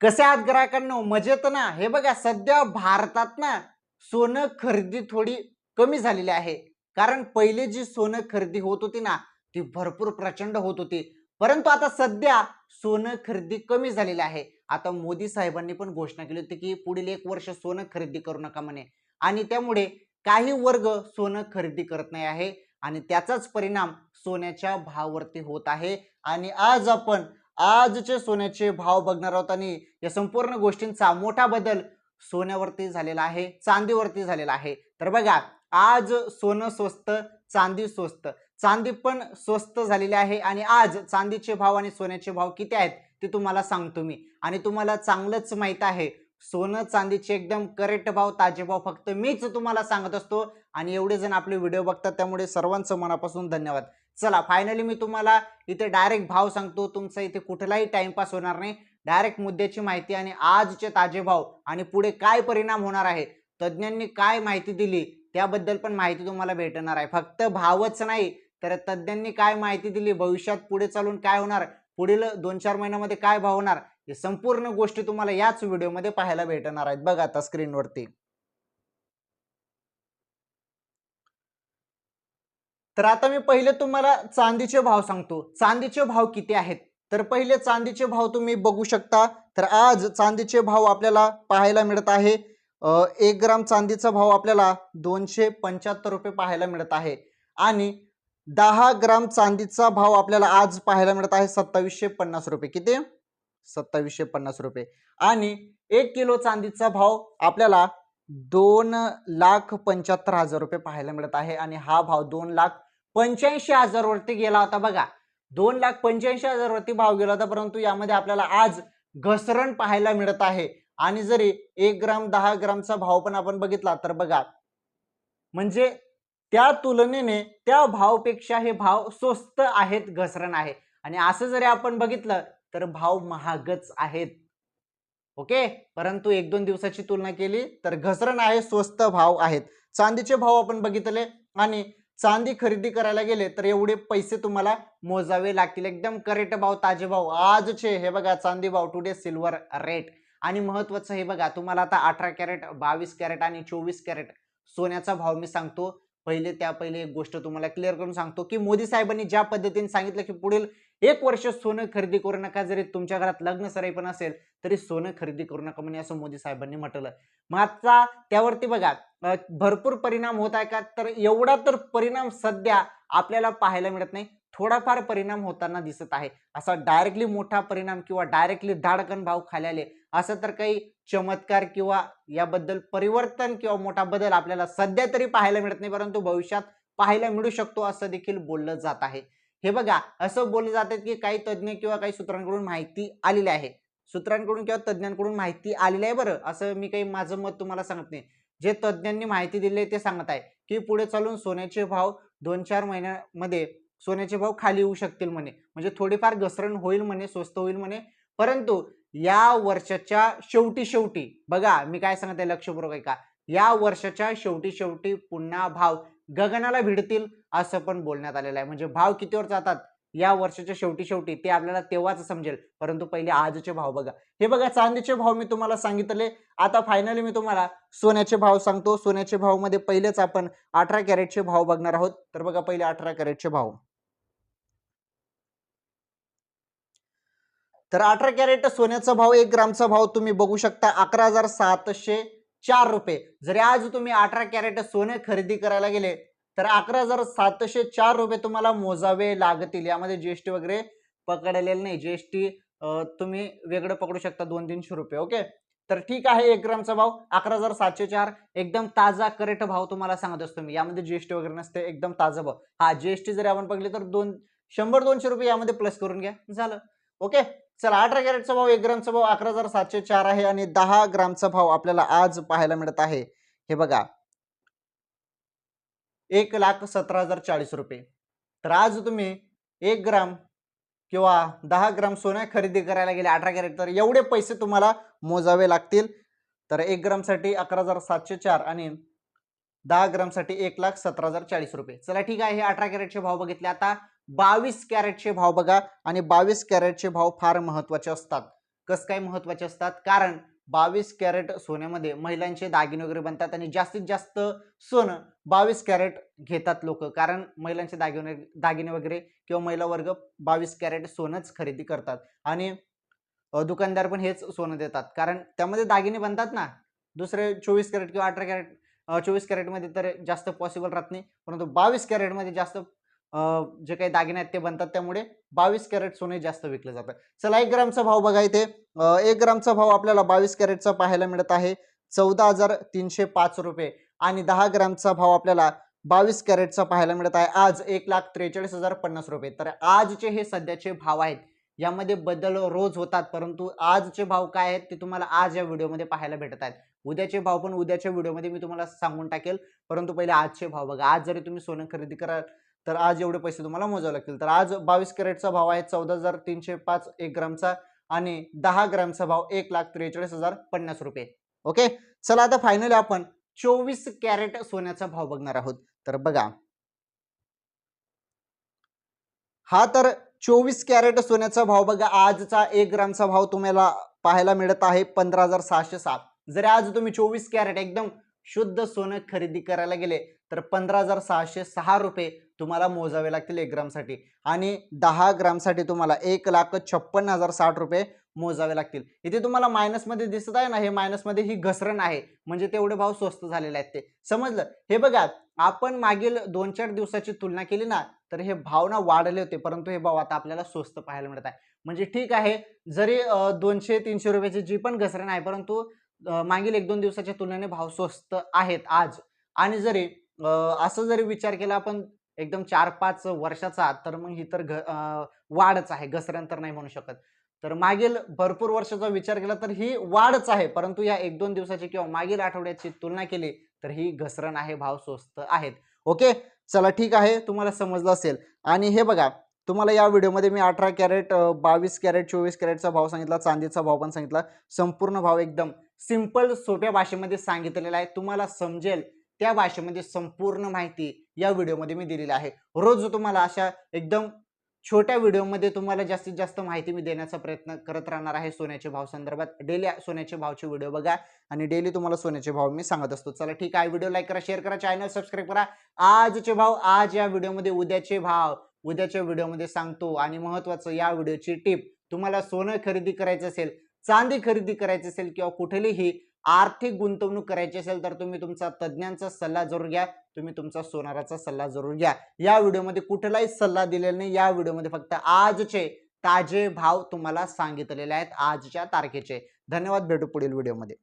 कसे आहात ग्राहकांनो? मजेत ना? हे बघा सध्या भारतात ना सोनं खरेदी थोडी कमी झालेली आहे. कारण पहिले जी सोनं खरेदी होत होती ना, ती भरपूर प्रचंड होत होती. परंतु आता सध्या सोनं खरेदी कमी झालेली आहे. आता मोदी साहेबांनी पण घोषणा केली होती, की पुढील 1 वर्ष सोनं खरेदी करू नका म्हणे. आणि त्यामुळे काही वर्ग सोनं खरेदी करत नाही आहे आणि त्याचाच परिणाम सोन्याच्या भावावरती होत आहे. आणि आज आपण आजचे सोन्याचे भाव बघणार आहोत आणि या संपूर्ण गोष्टींचा मोठा बदल सोन्यावरती झालेला आहे, चांदीवरती झालेला आहे. तर बघा, आज सोनं स्वस्त, चांदी स्वस्त. चांदी पण स्वस्त झालेली आहे आणि आज चांदीचे भाव आणि सोन्याचे भाव किती आहेत ते तुम्हाला सांगतो मी. आणि तुम्हाला चांगलंच माहित आहे, सोनं चांदीचे एकदम करेक्ट भाव, ताजे भाव फक्त मीच तुम्हाला सांगत असतो. आणि एवढे जण आपले व्हिडिओ बघतात त्यामुळे सर्वांचं मनापासून धन्यवाद. चला फायनली मी तुम्हाला इथे डायरेक्ट भाव सांगतो. तुमचा इथे कुठलाही टाइमपास होणार नाही. डायरेक्ट मुद्द्याची माहिती आणि आजचे ताजे भाव आणि पुढे काय परिणाम होणार आहे, तज्ज्ञांनी काय माहिती दिली त्याबद्दल पण माहिती तुम्हाला भेटणार आहे. फक्त भावच नाही तर तज्ज्ञांनी काय माहिती दिली, भविष्यात पुढे चालून काय होणार, पुढील 2-4 महिन्यामध्ये काय भाव होणार, हे संपूर्ण गोष्टी तुम्हाला याच व्हिडिओमध्ये पाहायला भेटणार आहेत. बघा आता स्क्रीनवरती. तर आता मी पहिले तुम्हाला चांदीचे भाव सांगतो. चांदीचे भाव किती आहेत? तर पहिले चांदीचे भाव तुम्ही बघू शकता. तर आज चांदीचे भाव आपल्याला पाहायला मिळत आहे. 1 ग्राम चांदीचा भाव आपल्याला ₹275 पाहायला मिळत आहे आणि 10 ग्राम चांदीचा भाव आपल्याला आज पाहायला मिळत आहे ₹2750. किती? ₹2750. आणि 1 किलो चांदीचा भाव आपल्याला ₹2,75,000 पाहायला मिळत आहे आणि हा भाव 2,85,000 वरती गेला होता बघा. 2,85,000 वरती भाव गेला होता, परंतु यामध्ये आपल्याला आज घसरण पाहायला मिळत आहे. आणि जरी 1 ग्राम 10 ग्रामचा भाव पण आपण बघितला तर बघा, म्हणजे त्या तुलनेने त्या भावपेक्षा हे भाव स्वस्त आहेत, घसरण आहे. आणि असं जरी आपण बघितलं तर भाव महागच आहेत. ओके, परंतु 1-2 दिवसाची तुलना केली तर घसरण आहे, स्वस्त भाव आहेत. चांदीचे भाव आपण बघितले आणि चांदी खरेदी करायला गेले तर एवढे पैसे तुम्हाला मोजावे लागतील. एकदम करेक्ट भाव, ताजे भाव आजचे. हे बघा चांदी भाव, टुडे सिल्वर रेट. आणि महत्वाचं हे बघा, तुम्हाला आता 18 कॅरेट, 22 कॅरेट आणि 24 कॅरेट सोन्याचा भाव मी सांगतो. पहिले एक गोष्ट तुम्हाला क्लिअर करून सांगतो, की मोदी साहेबांनी ज्या पद्धतीने सांगितलं, की पुढील 1 वर्ष सोनं खरेदी करू नका. जरी तुमच्या घरात लग्न सराई पण असेल तरी सोनं खरेदी करू नका म्हणे, असं मोदी साहेबांनी म्हटलं. मग आता त्यावरती बघा भरपूर परिणाम होत आहे का? तर एवढा तर परिणाम सध्या आपल्याला पाहायला मिळत नाही. थोडाफार परिणाम होताना दिसत आहे. असा डायरेक्टली मोठा परिणाम किंवा डायरेक्टली धाडकन भाव खाली आले असं तर काही चमत्कार किंवा याबद्दल परिवर्तन किंवा मोठा बदल आपल्याला सध्या तरी पाहायला मिळत नाही, परंतु भविष्यात पाहायला मिळू शकतो असं देखील बोललं जात आहे. हे बघा, असं बोललं जाते की काही तज्ज्ञ किंवा काही सूत्रांकडून माहिती आलेली आहे. सूत्रांकडून किंवा तज्ज्ञांकडून माहिती आलेली आहे बरं. असं मी काही माझं मत तुम्हाला सांगत नाही. जे तज्ज्ञांनी माहिती दिली आहे ते सांगत आहे, की पुढे चालून सोन्याचे भाव 2-4 महिन्यामध्ये सोन्याचे भाव खाली येऊ शकतील म्हणे. म्हणजे थोडीफार घसरण होईल म्हणे, स्वस्त होईल म्हणे. परंतु या वर्षाच्या शेवटी बघा मी काय सांगत आहे, लक्षपूर्वक ऐका. या वर्षाच्या शेवटी पुन्हा भाव गगनाला भिडतील असं पण बोलण्यात आलेलं आहे. म्हणजे भाव कितीवर जातात या वर्षाच्या शेवटी ते आपल्याला तेव्हाच समजेल. परंतु पहिले आजचे भाव बघा. हे बघा, चांदीचे भाव मी तुम्हाला सांगितले. आता फायनली मी तुम्हाला सोन्याचे भाव सांगतो. सोन्याचे भाव मध्ये पहिलेच आपण 18 कॅरेटचे भाव बघणार आहोत. तर बघा पहिले 18 कॅरेटचे भाव. तर 18 कॅरेट सोन्याचा भाव, 1 ग्रामचा भाव तुम्ही बघू शकता, 11,704 रुपये. जरी आज तुम्ही 18 कॅरेट सोने खरेदी करायला गेले तर 11,704 रुपये तुम्हाला मोजावे लागतील. यामध्ये जीएसटी वगैरे पकडलेलं नाही. जीएसटी तुम्ही वेगळं पकडू शकता, 200-300 रुपये. ओके, तर ठीक आहे. 1 ग्रामचा भाव 11,704, एकदम ताजा करेक्ट भाव तुम्हाला सांगत असतो मी. यामध्ये जीएसटी वगैरे नसते, एकदम ताजा भाव. हा, जीएसटी जरी आपण बघले तर 100-200 रुपये यामध्ये प्लस करून घ्या, झालं. ओके, चला 18 कॅरेटचा भाव, 1 ग्रामचा भाव 11,704 आहे आणि 10 ग्रामचा भाव आपल्याला आज पाहायला मिळत आहे. हे बघा, 1,17,040 रुपये. तर आज तुम्ही 1 ग्राम किंवा 10 ग्राम सोनं खरेदी करायला गेले 18 कॅरेट तर एवढे पैसे तुम्हाला मोजावे लागतील. तर 1 ग्रामसाठी 11,704 आणि 10 ग्रामसाठी 1,17,040 रुपये. चला ठीक आहे, हे 18 कॅरेटचे भाव बघितले. आता 22 कॅरेटचे भाव बघा आणि 22 कॅरेटचे भाव फार महत्वाचे असतात. कसं काय महत्त्वाचे असतात? कारण 22 कॅरेट सोन्यामध्ये महिलांचे दागिने वगैरे बनतात आणि जास्तीत जास्त सोनं 22 कॅरेट घेतात लोक, कारण महिलांचे दागिने दागिने वगैरे किंवा महिला वर्ग 22 कॅरेट सोनंच खरेदी करतात आणि दुकानदार पण हेच सोनं देतात, कारण त्यामध्ये दागिने बनतात ना. दुसरे 24 कॅरेट किंवा 18 कॅरेट 24 कॅरेटमध्ये तर जास्त पॉसिबल राहत नाही, परंतु 22 कॅरेटमध्ये जास्त जे काही दागिने आहेत ते बनतात, त्यामुळे 22 कॅरेट सोने जास्त विकले जातात. चला 1 ग्रामचा भाव बघा इथे. 1 ग्रामचा भाव आपल्याला 22 कॅरेटचा पाहायला मिळत आहे 14,305 रुपये आणि 10 ग्रामचा भाव आपल्याला 22 कॅरेटचा पाहायला मिळत आहे आज 1,43,050 रुपये. तर आजचे हे सध्याचे भाव आहेत. यामध्ये बदल रोज होतात, परंतु आजचे भाव काय आहेत ते तुम्हाला आज या व्हिडिओमध्ये पाहायला भेटत आहेत. उद्याचे भाव पण उद्याच्या व्हिडिओमध्ये मी तुम्हाला सांगून टाकेल, परंतु पहिले आजचे भाव बघा. आज जरी तुम्ही सोनं खरेदी कराल तर आज एवढे पैसे तुम्हाला मोजावे लागतील. तर आज 22 कॅरेटचा भाव आहे 14,305 1 ग्रामचा आणि 10 ग्रामचा भाव 1,43,050 रुपये. ओके. चला आता फायनली आपण 24 कॅरेट सोन्याचा भाव बघणार आहोत. तर बघा, हा तर 24 कॅरेट सोन्याचा भाव बघा. आजचा 1 ग्रामचा भाव तुम्हाला पाहायला मिळत आहे 15,607. जर आज तुम्ही 24 कॅरेट एकदम शुद्ध सोनं खरेदी करायला गेले तर 15,606 रुपये तुम्हाला मोजावे लागतील 1 ग्रामसाठी आणि 10 ग्रामसाठी तुम्हाला 1,56,060 रुपये मोजावे लागतील. इथे तुम्हाला मायनसमध्ये दिसत आहे ना, हे मायनसमध्ये ही घसरण आहे, म्हणजे तेवढे भाव स्वस्त झालेले आहेत ते. समजलं? हे बघा, आपण मागील 2-4 दिवसाची तुलना केली ना, तर हे भाव ना वाढले होते, परंतु हे भाव आता आपल्याला स्वस्त पाहायला मिळत आहे. म्हणजे ठीक आहे, जरी 200-300 रुपयाची जी पण घसरण आहे, परंतु मागील 1-2 दिवसाच्या तुलनेने भाव स्वस्त आहेत आज. आणि जरी असं जरी विचार केला आपण एकदम 4-5 वर्षाचा, तर मग ही तर वाढच आहे, घसरण तर नाही म्हणू शकत. तर मागील भरपूर वर्षाचा विचार केला तर ही वाढच आहे, परंतु या 1-2 दिवसाची किंवा मागील आठवड्याची तुलना केली तर ही घसरण आहे, भाव स्वस्त आहेत. ओके. चला ठीक आहे, तुम्हाला समजलं असेल. आणि हे बघा, तुम्हाला या व्हिडिओमध्ये मी 18 कॅरेट 22 कॅरेट 24 कॅरेटचा भाव सांगितला, चांदीचा भाव पण सांगितला. संपूर्ण भाव एकदम सिंपल सोप्या भाषेमध्ये सांगितलेला आहे, तुम्हाला समजेल त्या भाषेमध्ये संपूर्ण माहिती या व्हिडिओमध्ये मी दिलेली आहे. रोज तुम्हाला अशा एकदम छोट्या व्हिडिओमध्ये तुम्हाला जास्तीत जास्त माहिती मी देण्याचा प्रयत्न करत राहणार आहे सोन्याचे भाव संदर्भात. डेली सोन्याचे भावचे व्हिडिओ बघा आणि डेली तुम्हाला सोन्याचे भाव मी सांगत असतो. चला ठीक आहे, व्हिडिओ लाईक करा, शेअर करा, चॅनल सबस्क्राईब करा. आजचे भाव आज या व्हिडिओमध्ये, उद्याचे भाव उद्याच्या व्हिडिओमध्ये सांगतो. आणि महत्त्वाचं, या व्हिडिओची टिप, तुम्हाला सोनं खरेदी करायचं असेल, चांदी खरेदी करायची असेल किंवा कुठलीही आर्थिक गुंतवणूक करायची असेल तर तुम्ही तुमचा तज्ञांचा सल्ला जरूर घ्या. तुम्ही तुमचा सोनाराचा सल्ला जरूर घ्या. या व्हिडिओमध्ये कुठलाही सल्ला दिलेला नाही. या व्हिडिओमध्ये फक्त आजचे ताजे भाव तुम्हाला सांगितलेले आहेत, आजच्या तारखेचे. धन्यवाद. भेटू पुढील व्हिडिओमध्ये.